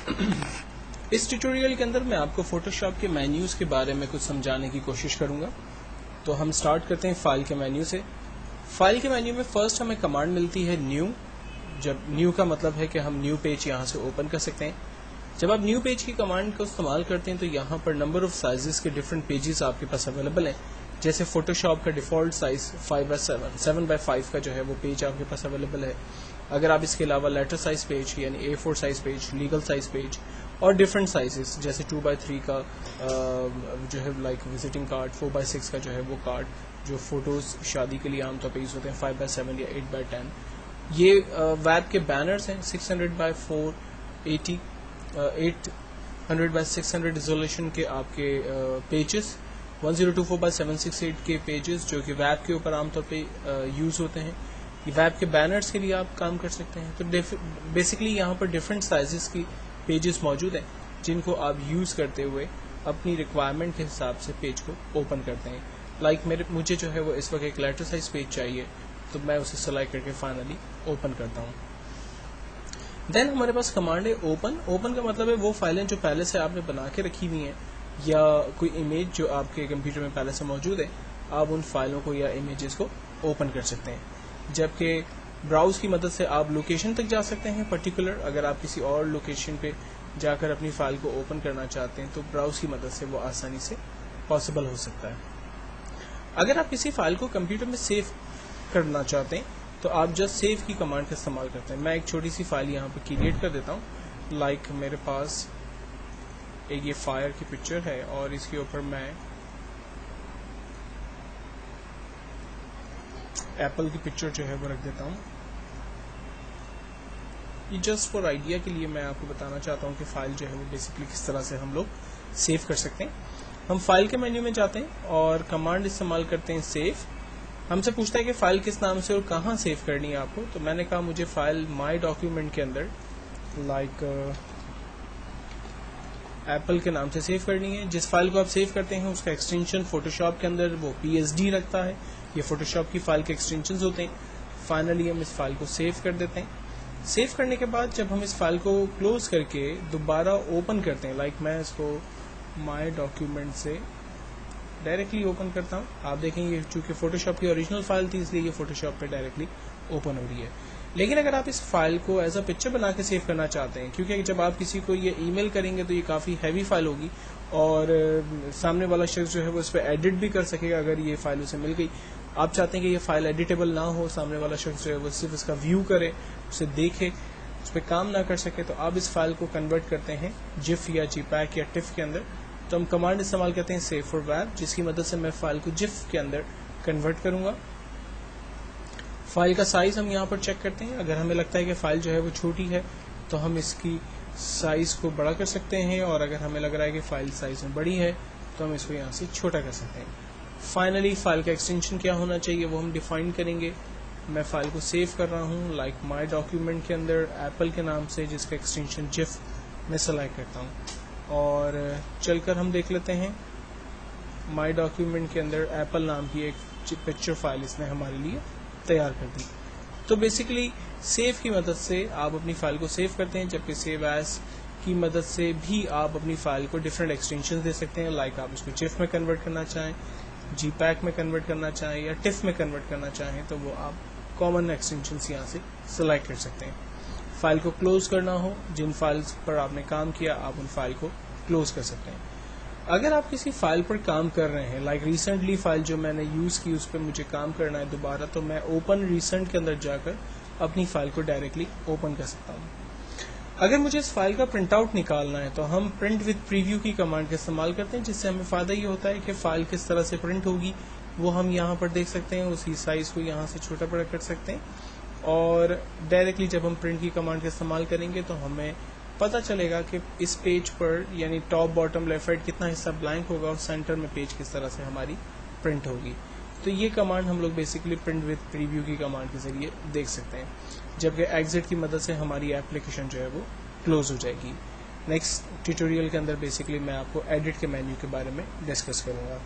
اس tutorial کے اندر میں آپ کو فوٹوشاپ کے مینیوز کے بارے میں کچھ سمجھانے کی کوشش کروں گا. تو ہم سٹارٹ کرتے ہیں فائل کے مینیو سے. فائل کے مینیو میں فرسٹ ہمیں کمانڈ ملتی ہے نیو. جب نیو کا مطلب ہے کہ ہم نیو پیج یہاں سے اوپن کر سکتے ہیں. جب آپ نیو پیج کی کمانڈ کو استعمال کرتے ہیں تو یہاں پر نمبر آف سائزز کے ڈفرنٹ پیجز آپ کے پاس اویلیبل ہیں. جیسے فوٹوشاپ کا ڈیفالٹ سائز 5x7 7x5 کا جو ہے وہ پیج آپ کے پاس اویلیبل ہے. اگر آپ اس کے علاوہ لیٹر سائز پیج یعنی A4 size page, legal size page اور ڈفرنٹ سائزز جیسے 2x3 کا جو ہے لائک وزٹنگ کارڈ، 4x6 کا جو ہے وہ کارڈ جو فوٹوز شادی کے لیے عام طور پہ یوز ہوتے ہیں، 5x7 یا 8x10. یہ ویب کے بینرز ہیں 600x480 800x600 ریزولوشن کے آپ کے پیجز، 1024x768 کے پیجز جو کہ ویب کے اوپر عام طور پہ یوز ہوتے ہیں. یہ ویب کے بینرز کے لیے آپ کام کر سکتے ہیں. تو بیسکلی یہاں پر ڈفرینٹ سائزز کی پیجز موجود ہیں جن کو آپ یوز کرتے ہوئے اپنی ریکوائرمنٹ کے حساب سے پیج کو اوپن کرتے ہیں. لائک مجھے جو ہے وہ اس وقت ایک لیٹر سائز پیج چاہیے تو میں اسے سلیکٹ کر کے فائنلی اوپن کرتا ہوں. دین ہمارے پاس کمانڈ ہے اوپن. اوپن کا مطلب ہے وہ فائلیں جو پہلے سے آپ نے بنا کے رکھی ہوئی ہیں یا کوئی امیج جو آپ کے کمپیوٹر میں پہلے سے موجود ہے، آپ ان فائلوں کو یا امیجز کو اوپن کر سکتے ہیں. جبکہ براؤز کی مدد سے آپ لوکیشن تک جا سکتے ہیں پرٹیکولر. اگر آپ کسی اور لوکیشن پہ جا کر اپنی فائل کو اوپن کرنا چاہتے ہیں تو براؤز کی مدد سے وہ آسانی سے پاسبل ہو سکتا ہے. اگر آپ کسی فائل کو کمپیوٹر میں سیو کرنا چاہتے ہیں تو آپ جسٹ سیو کی کمانڈ کا استعمال کرتے ہیں. میں ایک چھوٹی سی فائل یہاں پہ کریٹ کر دیتا ہوں. لائک میرے پاس ایک یہ فائر کی پکچر ہے اور اس کے اوپر میں ایپل کی پکچر جو ہے وہ رکھ دیتا ہوں. یہ جسٹ فار آئیڈیا کے لیے میں آپ کو بتانا چاہتا ہوں کہ فائل جو ہے وہ بیسکلی کس طرح سے ہم لوگ سیو کر سکتے ہیں. ہم فائل کے مینیو میں جاتے ہیں اور کمانڈ استعمال کرتے ہیں سیو. ہم سے پوچھتا ہے کہ فائل کس نام سے اور کہاں سیو کرنی ہے آپ کو. تو میں نے کہا مجھے فائل مائی ڈاکیومنٹ کے اندر لائک ایپل کے نام سے سیو کرنی ہے. جس فائل کو آپ سیو کرتے ہیں اس کا ایکسٹینشن فوٹوشاپ کے اندر وہ PSD رکھتا ہے. یہ فوٹوشاپ کی فائل کے ایکسٹینشنز ہوتے ہیں. فائنلی ہم اس فائل کو سیو کر دیتے ہیں. سیو کرنے کے بعد جب ہم اس فائل کو کلوز کر کے دوبارہ اوپن کرتے ہیں، لائک میں اس کو مائی ڈاکیومنٹ سے ڈائریکٹلی اوپن کرتا ہوں. آپ دیکھیں یہ چونکہ فوٹوشاپ کی اوریجنل فائل تھی اس لیے یہ فوٹوشاپ پہ ڈائریکٹلی اوپن ہو رہی ہے. لیکن اگر آپ اس فائل کو ایز اے پکچر بنا کے سیو کرنا چاہتے ہیں، کیونکہ جب آپ کسی کو یہ ای میل کریں گے تو یہ کافی ہیوی فائل ہوگی اور سامنے والا شخص جو ہے وہ اس پہ ایڈٹ بھی کر سکے گا اگر یہ فائل اسے مل گئی. آپ چاہتے ہیں کہ یہ فائل ایڈیٹیبل نہ ہو، سامنے والا شخص جو ہے وہ صرف اس کا ویو کرے، اسے دیکھے، اس پہ کام نہ کر سکے، تو آپ اس فائل کو کنورٹ کرتے ہیں جف یا JPEG یا TIFF کے اندر. تو ہم کمانڈ استعمال کرتے ہیں سیو فار ویب، جس کی مدد سے میں فائل کو جف کے اندر کنورٹ کروں گا. فائل کا سائز ہم یہاں پر چیک کرتے ہیں. اگر ہمیں لگتا ہے کہ فائل جو ہے وہ چھوٹی ہے تو ہم اس کی سائز کو بڑا کر سکتے ہیں، اور اگر ہمیں لگ رہا ہے کہ فائل سائز میں بڑی ہے تو ہم اس کو یہاں سے چھوٹا کر سکتے ہیں. فائنلی فائل کا ایکسٹینشن کیا ہونا چاہیے وہ ہم ڈیفائن کریں گے. میں فائل کو سیو کر رہا ہوں لائک مائی ڈاکیومنٹ کے اندر ایپل کے نام سے، جس کا ایکسٹینشن جف میں سلیکٹ کرتا ہوں. اور چل کر ہم دیکھ لیتے ہیں مائی ڈاکیومنٹ کے اندر ایپل نام کی ایک پکچر فائل اس نے ہمارے لیے تیار کر دی. تو بیسیکلی سیو کی مدد سے آپ اپنی فائل کو سیو کرتے ہیں، جبکہ سیو ایز کی مدد سے بھی آپ اپنی فائل کو ڈفرینٹ ایکسٹینشن دے سکتے ہیں. لائک آپ اس کو جف میں کنورٹ کرنا چاہیں، JPEG میں کنورٹ کرنا چاہیں یا TIFF میں کنورٹ کرنا چاہیں تو وہ آپ کامن ایکسٹینشنز یہاں سے سلیکٹ کر سکتے ہیں. فائل کو کلوز کرنا ہو، جن فائلز پر آپ نے کام کیا آپ ان فائل کو کلوز کر سکتے ہیں. اگر آپ کسی فائل پر کام کر رہے ہیں، لائک ریسنٹلی فائل جو میں نے یوز کی اس پہ مجھے کام کرنا ہے دوبارہ، تو میں اوپن ریسنٹ کے اندر جا کر اپنی فائل کو ڈائریکٹلی اوپن کر سکتا ہوں. اگر مجھے اس فائل کا پرنٹ آؤٹ نکالنا ہے تو ہم پرنٹ وتھ پریویو کی کمانڈ کا استعمال کرتے ہیں، جس سے ہمیں فائدہ یہ ہوتا ہے کہ فائل کس طرح سے پرنٹ ہوگی وہ ہم یہاں پر دیکھ سکتے ہیں. اسی سائز کو یہاں سے چھوٹا بڑا کر سکتے ہیں، اور ڈائریکٹلی جب ہم پرنٹ کی کمانڈ کا استعمال کریں گے تو ہمیں پتہ چلے گا کہ اس پیج پر یعنی ٹاپ باٹم لیفٹ رائٹ کتنا حصہ بلینک ہوگا اور سینٹر میں پیج کس طرح سے ہماری پرنٹ ہوگی. تو یہ کمانڈ ہم لوگ بیسکلی پرنٹ وتھ پریویو کی کمانڈ کے ذریعے دیکھ سکتے ہیں، جبکہ ایگزٹ کی مدد سے ہماری ایپلیکیشن جو ہے وہ کلوز ہو جائے گی. نیکسٹ ٹیوٹوریل کے اندر بیسکلی میں آپ کو ایڈٹ کے مینیو کے بارے میں ڈسکس کروں گا.